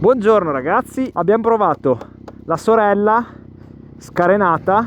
Buongiorno ragazzi, abbiamo provato la sorella scarenata.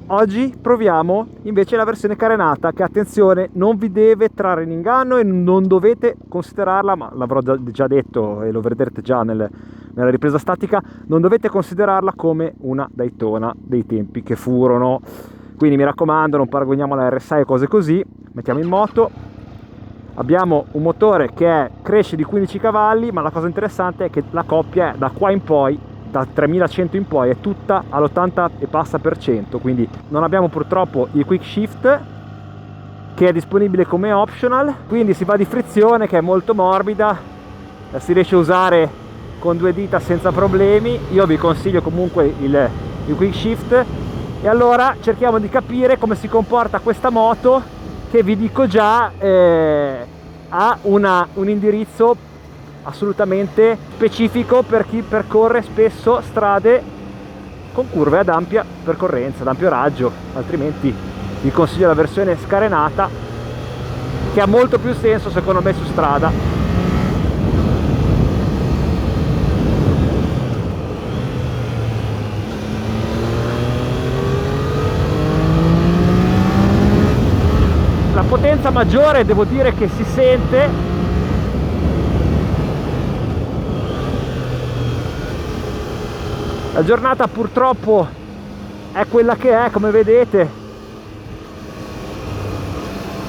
Oggi proviamo invece la versione carenata, che attenzione, non vi deve trarre in inganno e non dovete considerarla, ma l'avrò già detto e lo vedrete già nella ripresa statica, non dovete considerarla come una Daytona dei tempi che furono. Quindi mi raccomando, non paragoniamo la RS6 e cose così. Mettiamo in moto. Abbiamo un motore che cresce di 15 cavalli, ma la cosa interessante è che la coppia da qua in poi, da 3100 in poi, è tutta all'80 e passa per cento, quindi non abbiamo purtroppo il quick shift che è disponibile come optional, quindi si va di frizione che è molto morbida, si riesce a usare con due dita senza problemi. Io vi consiglio comunque il quick shift. E allora cerchiamo di capire come si comporta questa moto, che vi dico già ha un indirizzo assolutamente specifico per chi percorre spesso strade con curve ad ampia percorrenza, ad ampio raggio. Altrimenti vi consiglio la versione scarenata, che ha molto più senso secondo me su strada. La potenza maggiore devo dire che si sente. La giornata purtroppo è quella che è, come vedete.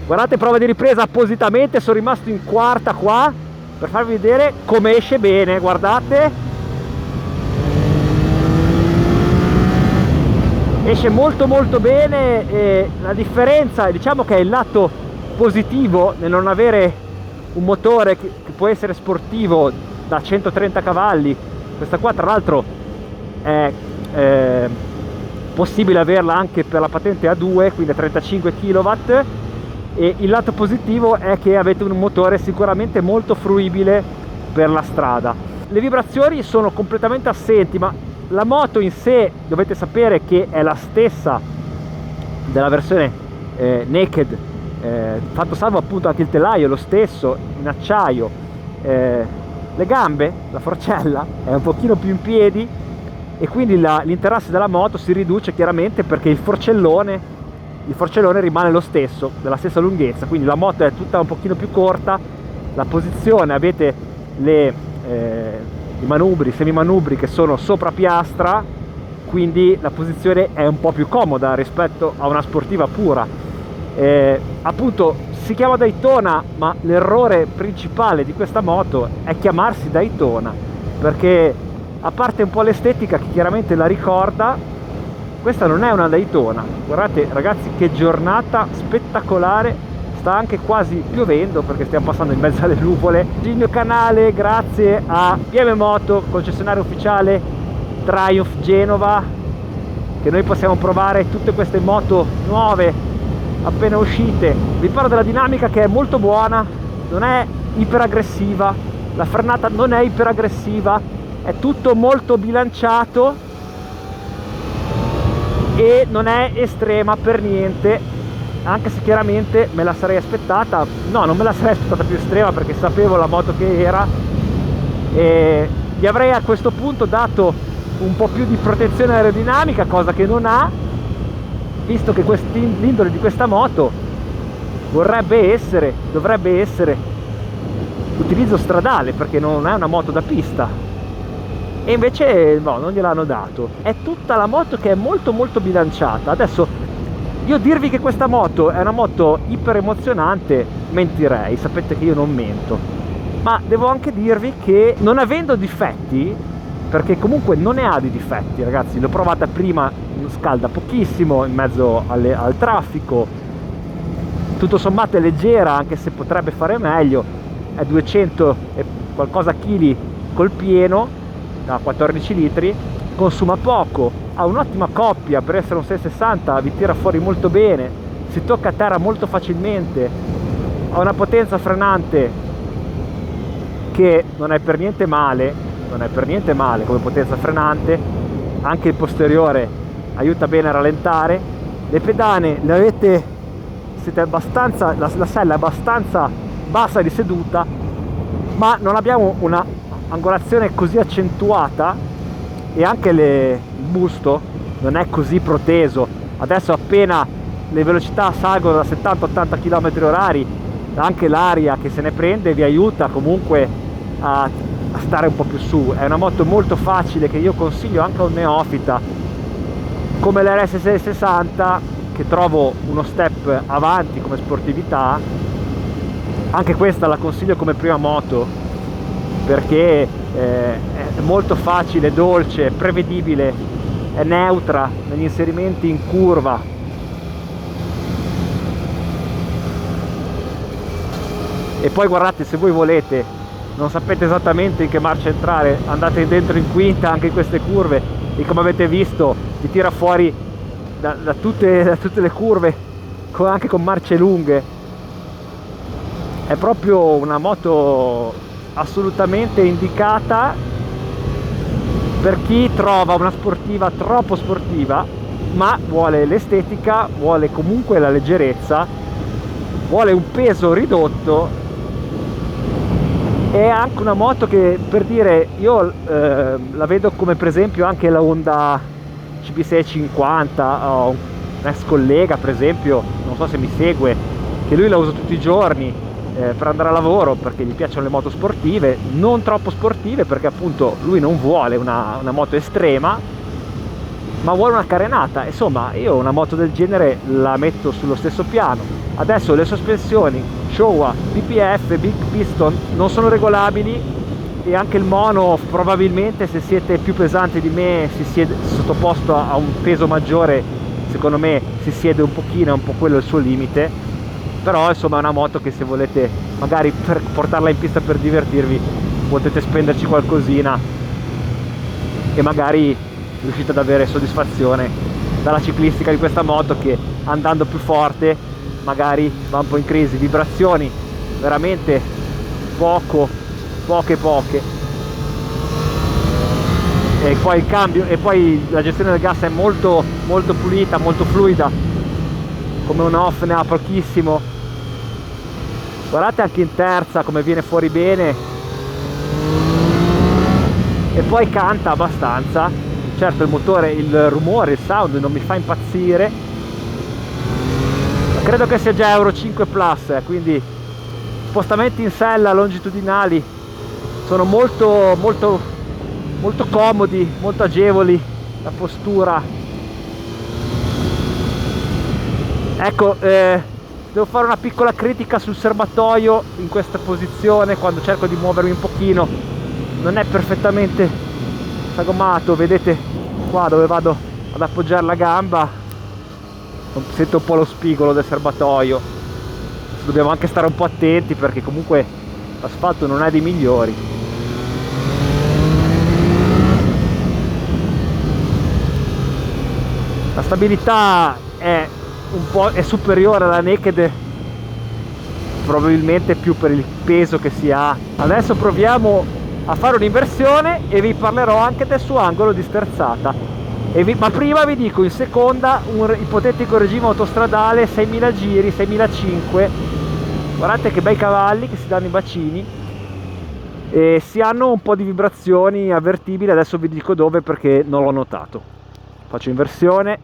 Guardate, prova di ripresa appositamente, sono rimasto in quarta qua per farvi vedere come esce bene, guardate. Esce molto bene, e la differenza, diciamo che è il lato positivo nel non avere un motore che può essere sportivo da 130 cavalli. Questa qua tra l'altro è possibile averla anche per la patente A2, quindi a 35 kW, e il lato positivo è che avete un motore sicuramente molto fruibile per la strada. Le vibrazioni sono completamente assenti, ma la moto in sé dovete sapere che è la stessa della versione naked, fatto salvo appunto anche il telaio, lo stesso in acciaio. Le gambe, la forcella è un pochino più in piedi, e quindi l'interesse della moto si riduce chiaramente perché il forcellone rimane lo stesso, della stessa lunghezza, quindi la moto è tutta un pochino più corta. La posizione, avete i manubri, semimanubri che sono sopra piastra, quindi la posizione è un po' più comoda rispetto a una sportiva pura. Appunto si chiama Daytona, ma l'errore principale di questa moto è chiamarsi Daytona, perché a parte un po' l'estetica che chiaramente la ricorda, questa non è una Daytona. Guardate ragazzi che giornata spettacolare, sta anche quasi piovendo perché stiamo passando in mezzo alle nuvole. Il mio canale grazie a PM Moto, concessionario ufficiale Triumph Genova, che noi possiamo provare tutte queste moto nuove appena uscite. Vi parlo della dinamica che è molto buona, non è iperaggressiva, la frenata non è iperaggressiva, è tutto molto bilanciato e non è estrema per niente, anche se chiaramente me la sarei aspettata. No, non me la sarei aspettata più estrema perché sapevo la moto che era, e gli avrei a questo punto dato un po' più di protezione aerodinamica, cosa che non ha, visto che l'indole di questa moto dovrebbe essere utilizzo stradale, perché non è una moto da pista, e invece no, non gliel'hanno dato. È tutta la moto che è molto bilanciata. Adesso io dirvi che questa moto è una moto iper emozionante mentirei, sapete che io non mento, ma devo anche dirvi che non avendo difetti, perché comunque non ne ha di difetti ragazzi, l'ho provata prima, scalda pochissimo in mezzo al traffico, tutto sommato è leggera anche se potrebbe fare meglio, è 200 e qualcosa chili col pieno da 14 litri, consuma poco, ha un'ottima coppia per essere un 660, vi tira fuori molto bene, si tocca a terra molto facilmente, ha una potenza frenante che non è per niente male come potenza frenante, anche il posteriore aiuta bene a rallentare, le pedane le avete, siete abbastanza, la sella è abbastanza bassa di seduta, ma non abbiamo una angolazione così accentuata, e anche il busto non è così proteso. Adesso appena le velocità salgono da 70-80 km orari, anche l'aria che se ne prende vi aiuta comunque a stare un po' più su. È una moto molto facile che io consiglio anche a un neofita come l'RS660, che trovo uno step avanti come sportività. Anche questa la consiglio come prima moto perché è molto facile, dolce, prevedibile, è neutra negli inserimenti in curva. E poi guardate, se voi volete, non sapete esattamente in che marcia entrare, andate dentro in quinta anche in queste curve e come avete visto vi tira fuori da tutte le curve, anche con marce lunghe. È proprio una moto assolutamente indicata per chi trova una sportiva troppo sportiva ma vuole l'estetica, vuole comunque la leggerezza, vuole un peso ridotto. È anche una moto che, per dire, io la vedo come per esempio anche la Honda CB650 o un ex collega per esempio, non so se mi segue, che lui la usa tutti i giorni per andare a lavoro perché gli piacciono le moto sportive, non troppo sportive perché appunto lui non vuole una moto estrema ma vuole una carenata. Insomma, io una moto del genere la metto sullo stesso piano. Adesso le sospensioni Showa PPF Big Piston non sono regolabili e anche il mono probabilmente, se siete più pesanti di me, si siede sottoposto a un peso maggiore, secondo me si siede un pochino, è un po' quello il suo limite. Però insomma è una moto che se volete magari per portarla in pista per divertirvi potete spenderci qualcosina e magari riuscite ad avere soddisfazione dalla ciclistica di questa moto, che andando più forte magari va un po' in crisi. Vibrazioni veramente poche, e poi il cambio e poi la gestione del gas è molto pulita, molto fluida, come un off ne ha pochissimo. Guardate anche in terza come viene fuori bene, e poi canta abbastanza. Certo il motore, il rumore, il sound non mi fa impazzire, ma credo che sia già Euro 5 Plus, quindi spostamenti in sella longitudinali sono molto comodi, molto agevoli, la postura. Ecco, devo fare una piccola critica sul serbatoio in questa posizione, quando cerco di muovermi un pochino non è perfettamente sagommato. Vedete qua dove vado ad appoggiare la gamba, sento un po' lo spigolo del serbatoio. Dobbiamo anche stare un po' attenti perché comunque l'asfalto non è dei migliori. La stabilità è superiore alla Naked, probabilmente più per il peso che si ha. Adesso proviamo a fare un'inversione e vi parlerò anche del suo angolo di sterzata, ma prima vi dico in seconda un ipotetico regime autostradale 6.000 giri, 6.500. Guardate che bei cavalli che si danno i bacini e si hanno un po' di vibrazioni avvertibili. Adesso vi dico dove perché non l'ho notato. Faccio inversione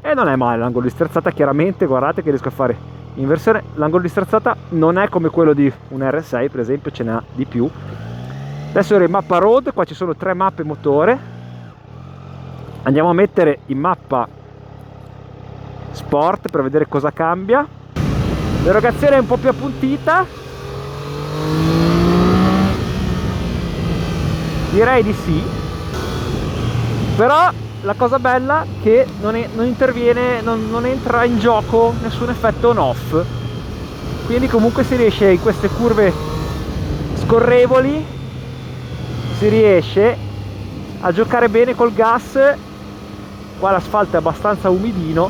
e non è male l'angolo di sterzata, chiaramente. Guardate che riesco a fare inversione. L'angolo di sterzata non è come quello di un R6 per esempio, ce n'ha di più. Adesso ero in mappa road, qua ci sono 3 mappe motore. Andiamo a mettere in mappa sport per vedere cosa cambia. L'erogazione è un po' più appuntita, direi di sì, però la cosa bella è che non interviene, non entra in gioco nessun effetto on off, quindi comunque si riesce in queste curve scorrevoli, si riesce a giocare bene col gas. Qua l'asfalto è abbastanza umidino,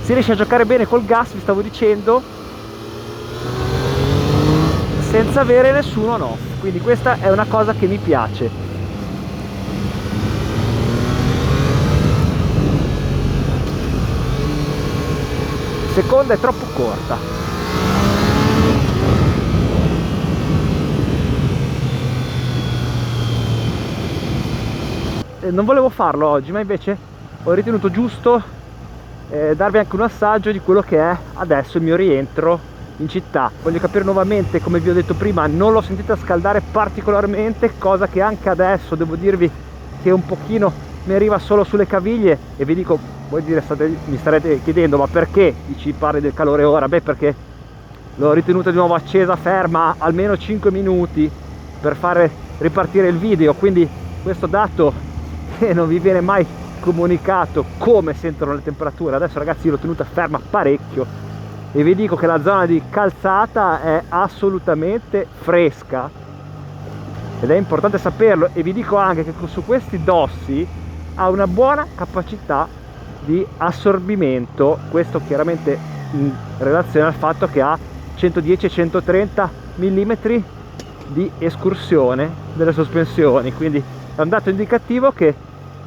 si riesce a giocare bene col gas, vi stavo dicendo, senza avere nessuno on off, quindi questa è una cosa che mi piace. Seconda è troppo corta. non volevo farlo oggi, ma invece ho ritenuto giusto darvi anche un assaggio di quello che è adesso il mio rientro in città. Voglio capire nuovamente, come vi ho detto prima, non l'ho sentita scaldare particolarmente, cosa che anche adesso devo dirvi che un pochino mi arriva solo sulle caviglie. E vi dico, voi mi starete chiedendo, ma perché ci parli del calore ora? Beh, perché l'ho ritenuta di nuovo accesa, ferma almeno 5 minuti per fare ripartire il video, quindi questo dato che non vi viene mai comunicato come sentono le temperature. Adesso ragazzi, io l'ho tenuta ferma parecchio e vi dico che la zona di calzata è assolutamente fresca ed è importante saperlo. E vi dico anche che su questi dossi ha una buona capacità di assorbimento, questo chiaramente in relazione al fatto che ha 110-130 mm di escursione delle sospensioni, quindi è un dato indicativo che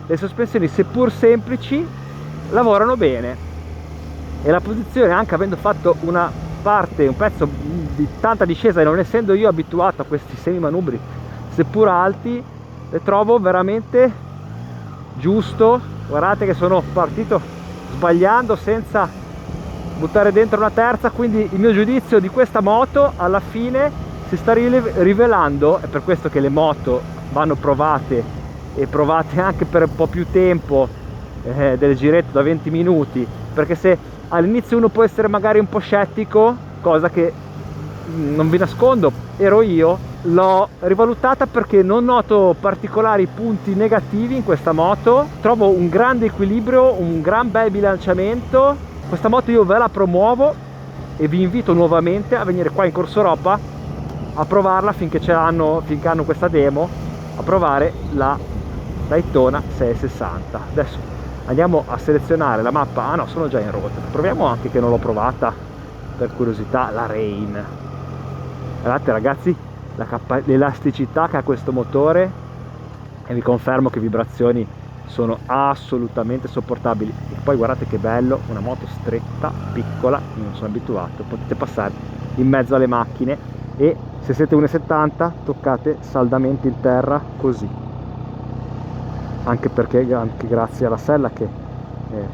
le sospensioni, seppur semplici, lavorano bene. E la posizione, anche avendo fatto un pezzo di tanta discesa e non essendo io abituato a questi semimanubri seppur alti, le trovo veramente giusto. Guardate che sono partito sbagliando senza buttare dentro una terza, quindi il mio giudizio di questa moto alla fine si sta rivelando. È per questo che le moto vanno provate e provate anche per un po' più tempo, delle girette da 20 minuti, perché se all'inizio uno può essere magari un po' scettico, cosa che non vi nascondo ero io, l'ho rivalutata perché non noto particolari punti negativi in questa moto, trovo un grande equilibrio, un gran bel bilanciamento. Questa moto io ve la promuovo e vi invito nuovamente a venire qua in Corso Europa a provarla finché hanno questa demo, a provare la Daytona 660. Adesso andiamo a selezionare la mappa. Ah no, sono già in rotta. Proviamo anche, che non l'ho provata per curiosità, la Rain. Guardate ragazzi l'elasticità che ha questo motore, e vi confermo che vibrazioni sono assolutamente sopportabili. E poi guardate che bello, una moto stretta, piccola, non sono abituato, potete passare in mezzo alle macchine e se siete 1,70 toccate saldamente il terra così, anche perché anche grazie alla sella che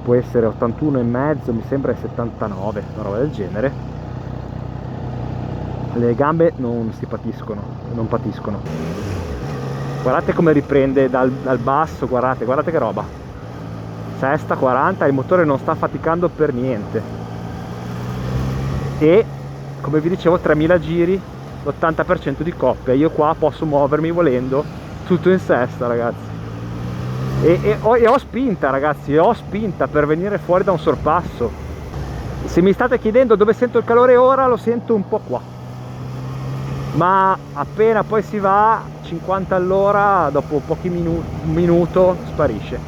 può essere 81,5, mi sembra 79, una roba del genere, le gambe non patiscono. Guardate come riprende dal basso, guardate che roba, sesta 40, il motore non sta faticando per niente e come vi dicevo 3000 giri, l'80% di coppia. Io qua posso muovermi volendo tutto in sesta ragazzi, e ho spinta ragazzi, ho spinta per venire fuori da un sorpasso. Se mi state chiedendo dove sento il calore ora, lo sento un po' qua, ma appena poi si va 50 all'ora, dopo pochi un minuto sparisce.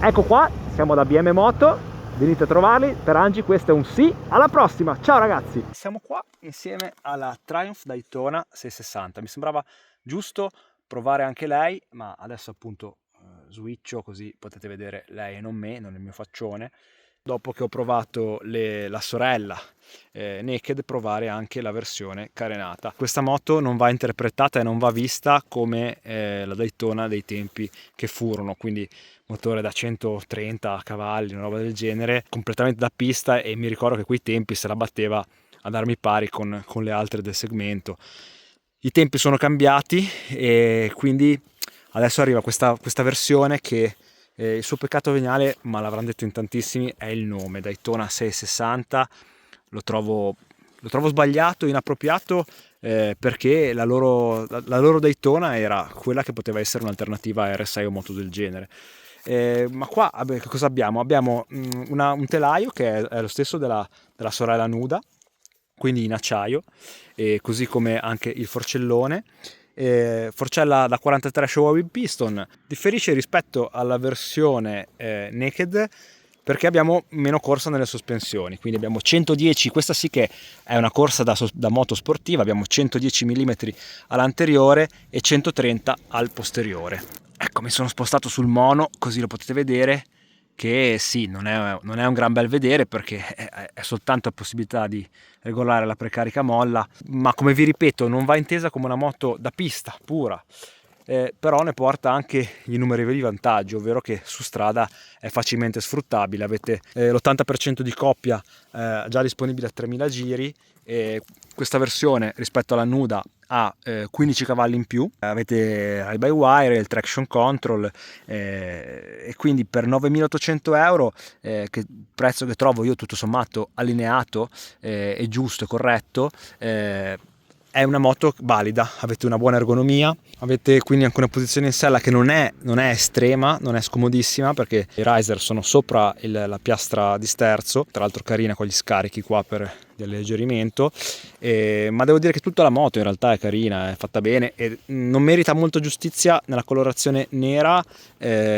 Ecco qua, siamo da BM Moto, venite a trovarli. Per Angie questo è un sì, alla prossima, ciao ragazzi. Siamo qua insieme alla Triumph Daytona 660, mi sembrava giusto provare anche lei, ma adesso appunto switcho così potete vedere lei e non me, non il mio faccione. Dopo che ho provato la sorella Naked, provare anche la versione carenata. Questa moto non va interpretata e non va vista come la Daytona dei tempi che furono, quindi motore da 130 cavalli, una roba del genere, completamente da pista, e mi ricordo che quei tempi se la batteva ad armi pari con le altre del segmento. I tempi sono cambiati e quindi adesso arriva questa versione che il suo peccato veniale, ma l'avranno detto in tantissimi, è il nome Daytona 660. Lo trovo sbagliato, inappropriato, perché la loro Daytona era quella che poteva essere un'alternativa a RSI o moto del genere. Ma qua cosa abbiamo? Abbiamo un telaio che è lo stesso della sorella nuda, quindi in acciaio, così come anche il forcellone. Forcella da 43 show wheel piston. Differisce rispetto alla versione naked perché abbiamo meno corsa nelle sospensioni, quindi abbiamo 110, questa sì che è una corsa da moto sportiva, abbiamo 110 mm all'anteriore e 130 al posteriore. Ecco, mi sono spostato sul mono così lo potete vedere, che sì, non è un gran bel vedere perché è soltanto la possibilità di regolare la precarica molla, ma come vi ripeto non va intesa come una moto da pista pura, però ne porta anche innumerevoli vantaggi, ovvero che su strada è facilmente sfruttabile. Avete l'80% di coppia già disponibile a 3000 giri, e questa versione rispetto alla nuda ha 15 cavalli in più, avete ride by wire, il traction control, e quindi per 9.800 euro, che prezzo che trovo io tutto sommato allineato e giusto e corretto, è una moto valida. Avete una buona ergonomia, avete quindi anche una posizione in sella che non è estrema, non è scomodissima, perché i riser sono sopra la piastra di sterzo, tra l'altro carina con gli scarichi qua per di alleggerimento, ma devo dire che tutta la moto in realtà è carina, è fatta bene e non merita molto giustizia nella colorazione nera,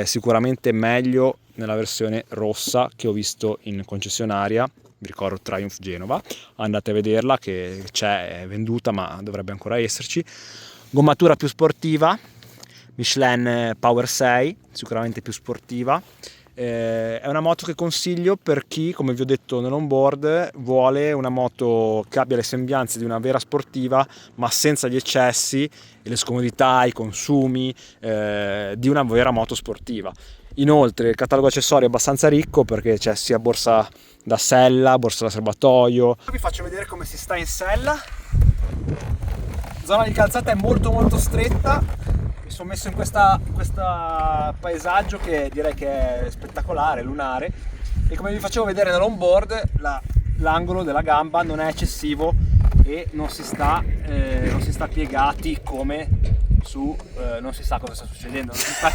sicuramente meglio nella versione rossa che ho visto in concessionaria. Vi ricordo Triumph Genova, andate a vederla che c'è, è venduta ma dovrebbe ancora esserci. Gommatura più sportiva, Michelin Power 6, sicuramente più sportiva. È una moto che consiglio per chi, come vi ho detto nell'onboard, vuole una moto che abbia le sembianze di una vera sportiva ma senza gli eccessi e le scomodità, i consumi di una vera moto sportiva. Inoltre il catalogo accessori è abbastanza ricco, perché c'è sia borsa da sella, borsa da serbatoio. Vi faccio vedere come si sta in sella. La zona di calzata è molto stretta. Mi sono messo in questo paesaggio che direi che è spettacolare, lunare, e come vi facevo vedere nell'onboard l'angolo della gamba non è eccessivo e non si sta piegati come su non si sa cosa sta succedendo,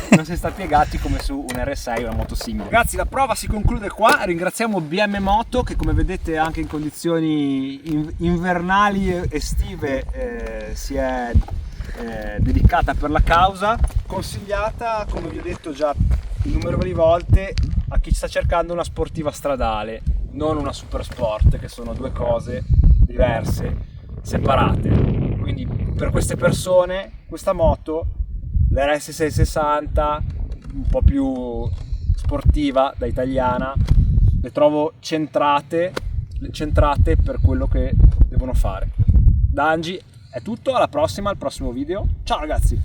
non si sta piegati come su un R6 o una moto simile. Ragazzi, la prova si conclude qua. Ringraziamo BM Moto che, come vedete, anche in condizioni invernali e estive si è dedicata per la causa, consigliata, come vi ho detto già innumerevoli volte, a chi sta cercando una sportiva stradale, non una super sport, che sono due cose diverse, separate. Quindi per queste persone questa moto, l'RS660, un po' più sportiva da italiana, le trovo centrate per quello che devono fare. Da Angie è tutto, alla prossima, al prossimo video. Ciao ragazzi!